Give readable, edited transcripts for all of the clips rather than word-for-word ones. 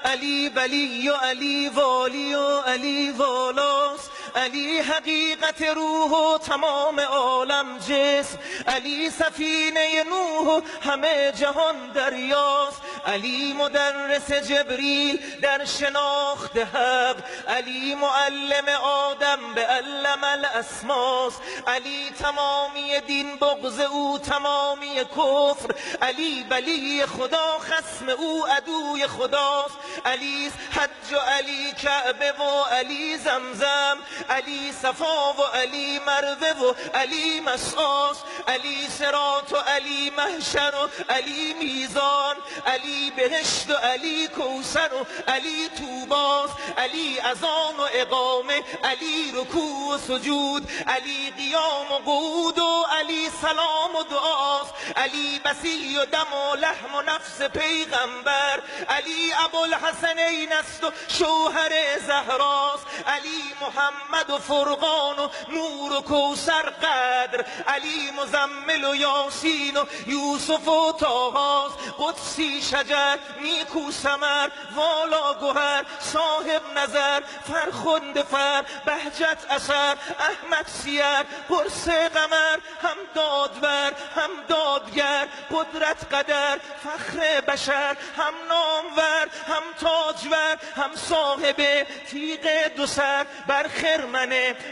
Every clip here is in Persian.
علی ولی و علی والی و علی والاست، علی حقیقت روح و تمام عالم جسم، علی سفینه نوح و همه جهان دریاست، علی مدرس جبریل در شناخت حق، علی معلم آدم به علم الاسماست، علی تمامی دین بغض او تمامی کفر، علی ولی خدا خصم او عدوی خداست، علی حج و علی کعبه و علی زمزم، علی صفا و علی مروه و علی مسعاست، علی صراط و علی محشر و علی میزان، علی بهشت و علی کوثر و علی طوباست، علی اذان و اقامه، علی رکوع و سجود، علی قیام و قعود و علی سلام و دعاست، علی بسی و دم و لحم و نفس پیغمبر، علی ابوالحسنین است و شوهر زهراست، علی محمد و فرقان و نور و کوثر قدر، علی مزمل و یاسین و یوسف و طاهاست، قدسی شجر نیکو ثمر والا گوهر صاحب نظر فرخنده فر بهجت اثر احمد سیر قرص قمر هم دادور هم دادگر قدرت قدر فخر بشر هم نامور هم تاجور هم صاحب تیغ دو سر بر خرمن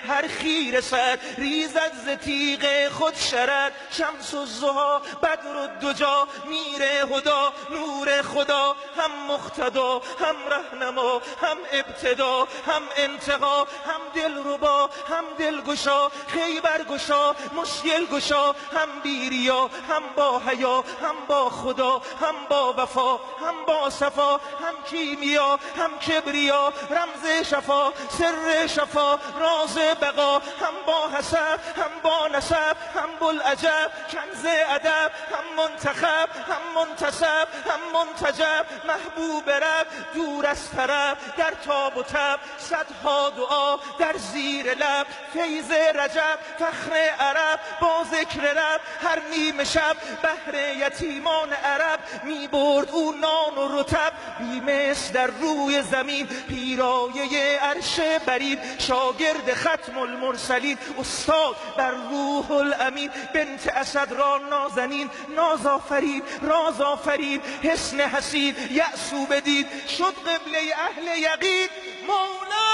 هر خیر سر ریزد ز تیغ خود شرر شمس الضحی بدر الدجی میر هدا نور خدا هم مقتدا هم رهنما هم ابتدا هم انتها هم دلربا هم دلگشا خیبر گشا مشکل گشا هم بیریا هم با حیا هم با خدا هم با وفا هم با صفا هم کیمیا هم کبریا رمز شفا سر شفا راز بقا هم با حسب هم با نسب هم بوالعجب کنز ادب هم منتخب هم منتسب هم منتجب محبوب رب دور از طرب در تاب و تب صدها دعا در زیر لب فیض رجب فخر عرب با ذکر رب هر نیمه شب بهر یتیمان عرب می برد او نان و رطب بیمثل در روی زمین پیرایه عرش برین شاگرد ختم المرسلین استاد بر روح الامین بنت اسد را نازنین نازآفرین رازآفرین حسن حسین یأسو بدید شد قبله اهل یقین مولا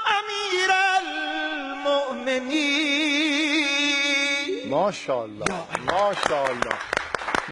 امیر المؤمنین ماشاءالله ماشاءالله.